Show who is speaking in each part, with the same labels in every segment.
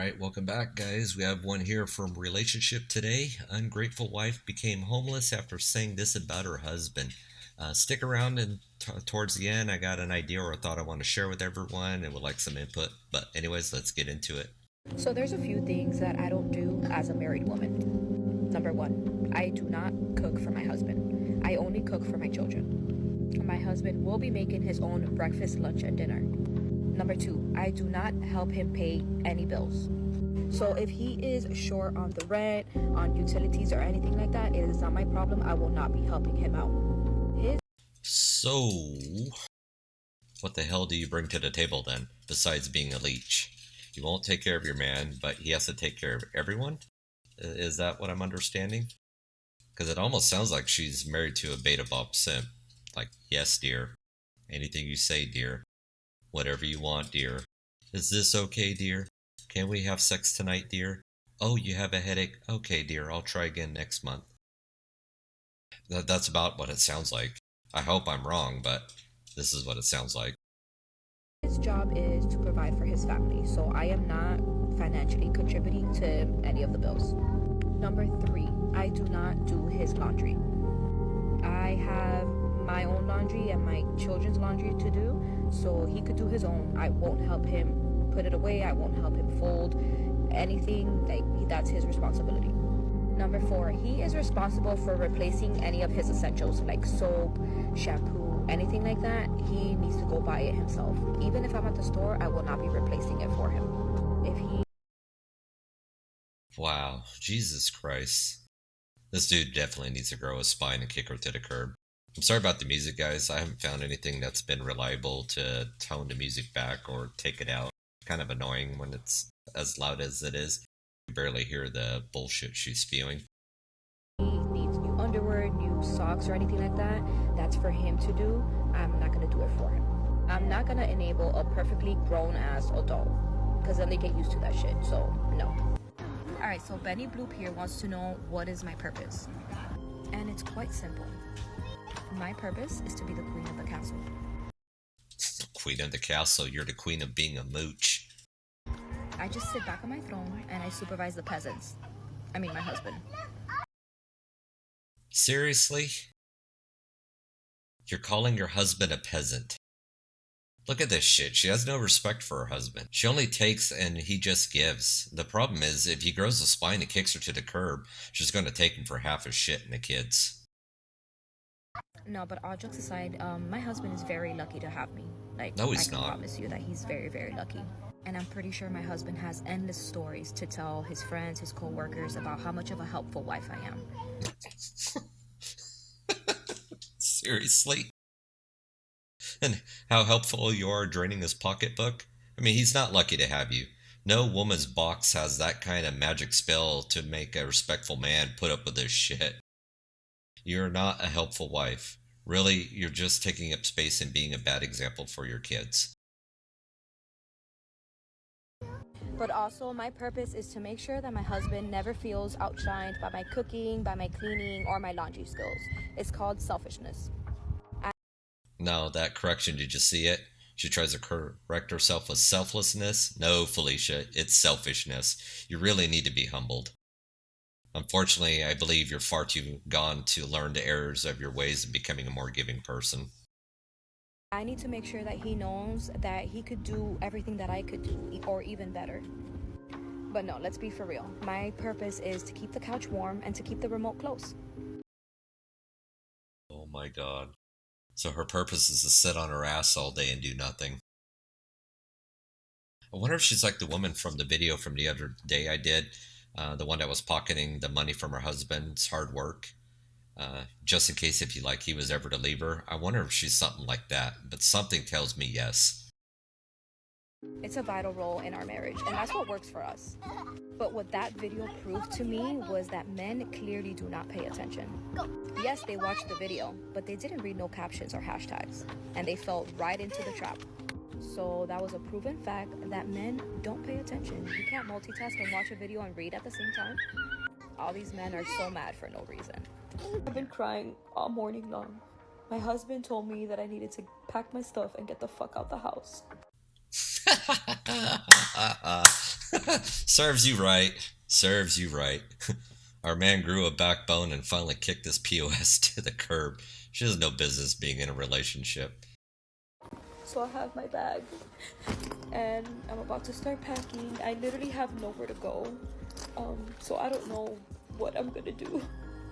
Speaker 1: right, welcome back, guys. We have one here from Relationship Today. Ungrateful wife became homeless after saying this about her husband. Stick around and towards the end, I got an idea or a thought I want to share with everyone and would like some input. But, anyways, let's get into it.
Speaker 2: So there's a few things that I don't do as a married woman. Number one, I do not cook for my husband. I only cook for my children. My husband will be making his own breakfast, lunch, and dinner. Number two, I do not help him pay any bills. So if he is short on the rent, on utilities, or anything like that, it is not my problem. I will not be helping him out.
Speaker 1: So, what the hell do you bring to the table then, besides being a leech? You won't take care of your man, but he has to take care of everyone? Is that what I'm understanding? Because it almost sounds like she's married to a beta bob simp. Like, yes, dear. Anything you say, dear. Whatever you want, dear. Is this okay, dear? Can we have sex tonight, dear? Oh, you have a headache? Okay, dear, I'll try again next month. That's about what it sounds like. I hope I'm wrong, but this is what it sounds like.
Speaker 2: His job is to provide for his family, so I am not financially contributing to any of the bills. Number three, I do not do his laundry. I have my own laundry and my children's laundry to do, so he could do his own. I won't help him put it away. I won't help him fold anything. That's his responsibility. Number four, he is responsible for replacing any of his essentials like soap, shampoo, anything like that. He needs to go buy it himself. Even if I'm at the store, I will not be replacing it for him.
Speaker 1: Wow, Jesus Christ. This dude definitely needs to grow a spine and kick her to the curb. I'm sorry about the music, guys. I haven't found anything that's been reliable to tone the music back or take it out. Kind of annoying when it's as loud as it is. You barely hear the bullshit she's spewing.
Speaker 2: He needs new underwear, new socks, or anything like that. That's for him to do. I'm not going to do it for him. I'm not going to enable a perfectly grown-ass adult, because then they get used to that shit, so no. Alright, so Benny Bloop here wants to know what is my purpose. And it's quite simple. My purpose is to be the queen of the castle.
Speaker 1: Queen of the castle, you're the queen of being a mooch.
Speaker 2: I just sit back on my throne and I supervise the peasants. I mean, my husband.
Speaker 1: Seriously? You're calling your husband a peasant? Look at this shit. She has no respect for her husband. She only takes and he just gives. The problem is, if he grows a spine and kicks her to the curb, she's going to take him for half his shit and the kids.
Speaker 2: No, but all jokes aside, my husband is very lucky to have me.
Speaker 1: No, he's
Speaker 2: I can
Speaker 1: not.
Speaker 2: promise you that he's very, very lucky. And I'm pretty sure my husband has endless stories to tell his friends, his co-workers about how much of a helpful wife I am.
Speaker 1: Seriously? And how helpful you are draining his pocketbook? I mean, he's not lucky to have you. No woman's box has that kind of magic spell to make a respectful man put up with this shit. You're not a helpful wife. Really, you're just taking up space and being a bad example for your kids.
Speaker 2: But also, my purpose is to make sure that my husband never feels outshined by my cooking, by my cleaning, or my laundry skills. It's called selfishness.
Speaker 1: No, that correction, did you see it? She tries to correct herself with selflessness. No, Felicia, it's selfishness. You really need to be humbled. Unfortunately, I believe you're far too gone to learn the errors of your ways and becoming a more giving person.
Speaker 2: I need to make sure that he knows that he could do everything that I could do, or even better. But no, let's be for real. My purpose is to keep the couch warm and to keep the remote close.
Speaker 1: Oh my god. So her purpose is to sit on her ass all day and do nothing. I wonder if she's like the woman from the video from the other day I did. The one that was pocketing the money from her husband's hard work. Just in case if he was ever to leave her. I wonder if she's something like that. But something tells me yes.
Speaker 2: It's a vital role in our marriage, and that's what works for us. But what that video proved to me was that men clearly do not pay attention. Yes, they watched the video, but they didn't read no captions or hashtags, and they fell right into the trap. So that was a proven fact that men don't pay attention. You can't multitask and watch a video and read at the same time. All these men are so mad for no reason. I've been crying all morning long. My husband told me that I needed to pack my stuff and get the fuck out the house.
Speaker 1: Serves you right. Serves you right. Our man grew a backbone and finally kicked this POS to the curb. She has no business being in a relationship.
Speaker 2: So I have my bag and I'm about to start packing. I literally have nowhere to go. So I don't know what I'm gonna do.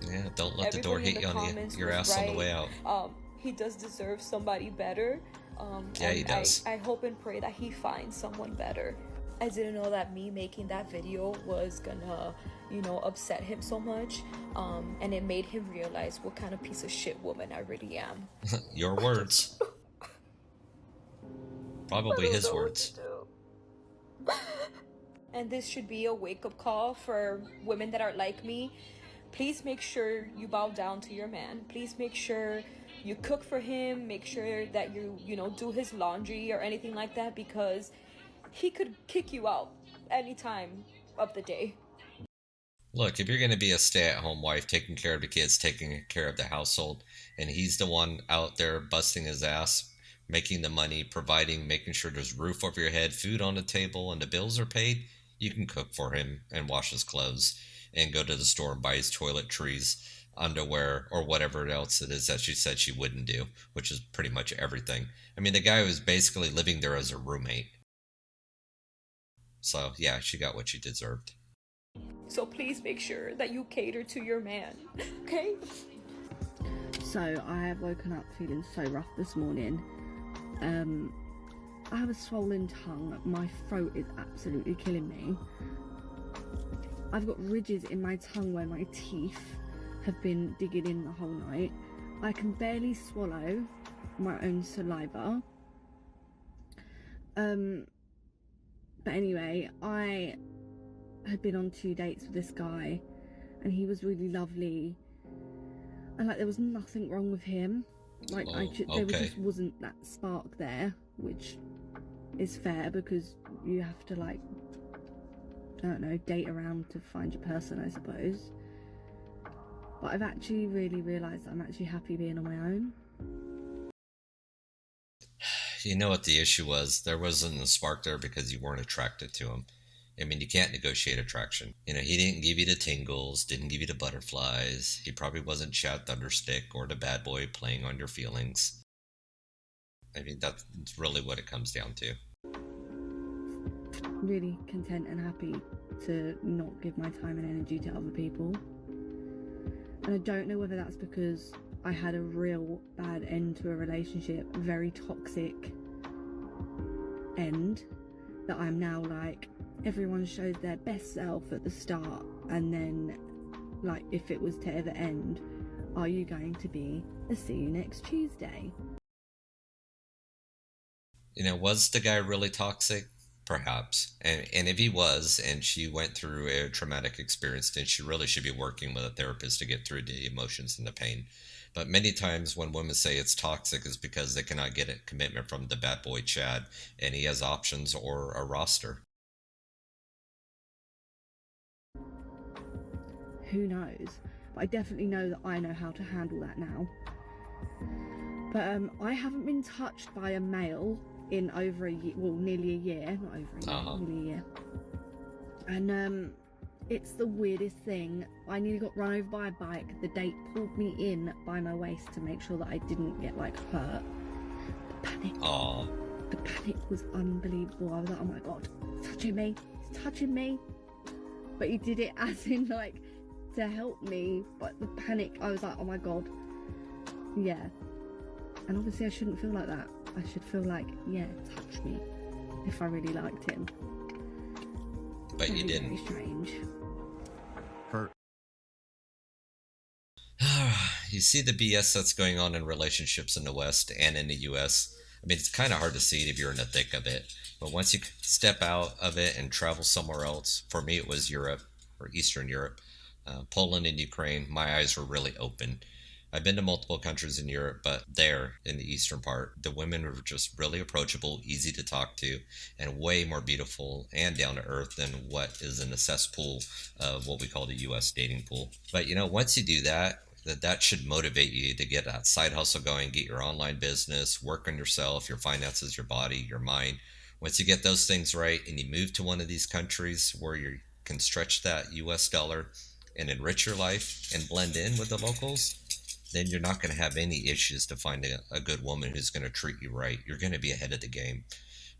Speaker 1: Yeah, don't let the door
Speaker 2: Everybody in
Speaker 1: hit
Speaker 2: the
Speaker 1: you on
Speaker 2: comments
Speaker 1: your
Speaker 2: was
Speaker 1: ass on the
Speaker 2: right.
Speaker 1: way out.
Speaker 2: He does deserve somebody better.
Speaker 1: Yeah, he
Speaker 2: And
Speaker 1: does.
Speaker 2: I hope and pray that he finds someone better. I didn't know that me making that video was gonna, upset him so much. And it made him realize what kind of piece of shit woman I really am.
Speaker 1: Your
Speaker 2: I just,
Speaker 1: words.
Speaker 2: I
Speaker 1: Probably
Speaker 2: don't
Speaker 1: his
Speaker 2: know what to
Speaker 1: words.
Speaker 2: do. And this should be a wake up call for women that are like me. Please make sure you bow down to your man. Please make sure you cook for him. Make sure that you do his laundry or anything like that, because he could kick you out any time of the day.
Speaker 1: Look, if you're going to be a stay at home wife, taking care of the kids, taking care of the household, and he's the one out there busting his ass, making the money, providing, making sure there's roof over your head, food on the table, and the bills are paid, you can cook for him and wash his clothes and go to the store and buy his toiletries, underwear, or whatever else it is that she said she wouldn't do, which is pretty much everything. I mean, the guy was basically living there as a roommate. So, yeah, she got what she deserved.
Speaker 2: So please make sure that you cater to your man, okay?
Speaker 3: So I have woken up feeling so rough this morning. I have a swollen tongue. My throat is absolutely killing me. I've got ridges in my tongue where my teeth have been digging in the whole night. I can barely swallow my own saliva. But anyway, I had been on 2 dates with this guy and he was really lovely. And there was nothing wrong with him. There just wasn't that spark there, which is fair because you have to I don't know, date around to find your person, I suppose. But I've actually really realised I'm actually happy being on my own.
Speaker 1: You know what the issue was? There wasn't a spark there because you weren't attracted to him. I mean, you can't negotiate attraction. He didn't give you the tingles, didn't give you the butterflies. He probably wasn't Chad Thunderstick or the bad boy playing on your feelings. I mean, that's really what it comes down to.
Speaker 3: Really content and happy to not give my time and energy to other people. And I don't know whether that's because I had a real bad end to a relationship, a very toxic end, that I'm now everyone shows their best self at the start, and then if it was to ever end, are you going to be a see you next Tuesday?
Speaker 1: Was the guy really toxic? Perhaps. And if he was, and she went through a traumatic experience, then she really should be working with a therapist to get through the emotions and the pain. But many times when women say it's toxic is because they cannot get a commitment from the bad boy Chad, and he has options or a roster.
Speaker 3: Who knows? But I definitely know that I know how to handle that now. But I haven't been touched by a male in over a year, well, nearly a year, not over a year, nearly a year. And it's the weirdest thing. I nearly got run over by a bike. The date pulled me in by my waist to make sure that I didn't get hurt. The panic.
Speaker 1: Aww.
Speaker 3: The panic was unbelievable. I was like, oh my god, he's touching me, he's touching me. But he did it as in to help me. But the panic, I was like, oh my god, yeah. And obviously I shouldn't feel like that. I should feel yeah, touch me if I really liked him.
Speaker 1: But you didn't.
Speaker 3: Very strange.
Speaker 4: Hurt.
Speaker 1: You see the BS that's going on in relationships in the West and in the US. I mean, it's kind of hard to see it if you're in the thick of it. But once you step out of it and travel somewhere else, for me it was Europe or Eastern Europe, Poland and Ukraine, my eyes were really open. I've been to multiple countries in Europe, but there in the eastern part, the women were just really approachable, easy to talk to, and way more beautiful and down to earth than what is in the cesspool of what we call the US dating pool. But once you do that, that should motivate you to get that side hustle going, get your online business, work on yourself, your finances, your body, your mind, Once you get those things right and you move to one of these countries where you can stretch that US dollar and enrich your life and blend in with the locals, then you're not going to have any issues to find a good woman who's going to treat you right. You're going to be ahead of the game.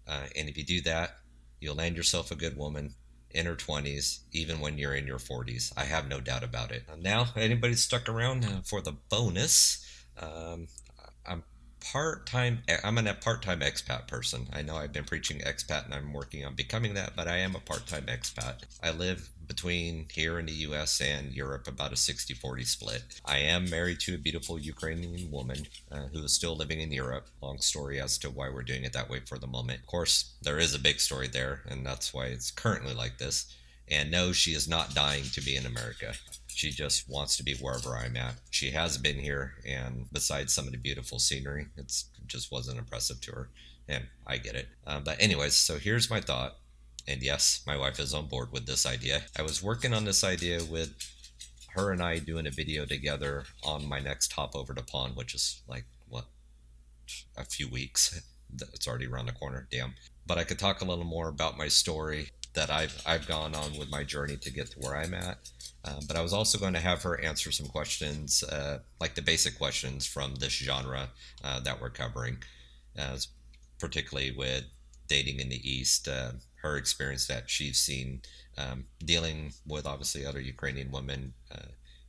Speaker 1: And if you do that, you'll land yourself a good woman in her 20s, even when you're in your 40s. I have no doubt about it. Now, anybody stuck around for the bonus? Um, I'm I'm a part-time expat person. I know I've been preaching expat and I'm working on becoming that, but I am a part-time expat. I live between here in the US and Europe, about a 60-40 split. I am married to a beautiful Ukrainian woman who is still living in Europe. Long story as to why we're doing it that way for the moment. Of course, there is a big story there, and that's why it's currently like this. And no, she is not dying to be in America. She just wants to be wherever I'm at. She has been here, and besides some of the beautiful scenery, it just wasn't impressive to her. And I get it. But, anyways, so here's my thought. And yes, my wife is on board with this idea. I was working on this idea with her and I doing a video together on my next hop over to Pawn, which is like, what, a few weeks. It's already around the corner. Damn. But I could talk a little more about my story that I've gone on with my journey to get to where I'm at. But I was also going to have her answer some questions, like the basic questions from this genre that we're covering, particularly with dating in the East, her experience that she's seen dealing with obviously other Ukrainian women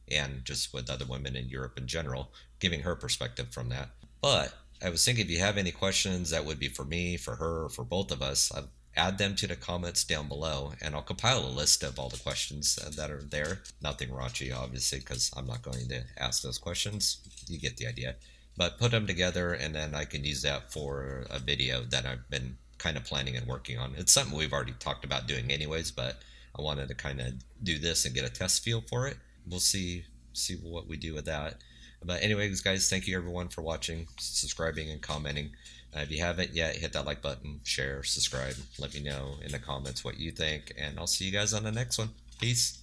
Speaker 1: and just with other women in Europe in general, giving her perspective from that. But I was thinking if you have any questions that would be for me, for her, or for both of us, add them to the comments down below and I'll compile a list of all the questions that are there. Nothing raunchy, obviously, because I'm not going to ask those questions. You get the idea. But put them together and then I can use that for a video that I've been kind of planning and working on. It's something we've already talked about doing anyways, but I wanted to kind of do this and get a test feel for it. We'll see what we do with that. But anyways, guys, thank you everyone for watching, subscribing, and commenting. If you haven't yet, hit that like button, share, subscribe. Let me know in the comments what you think, and I'll see you guys on the next one. Peace.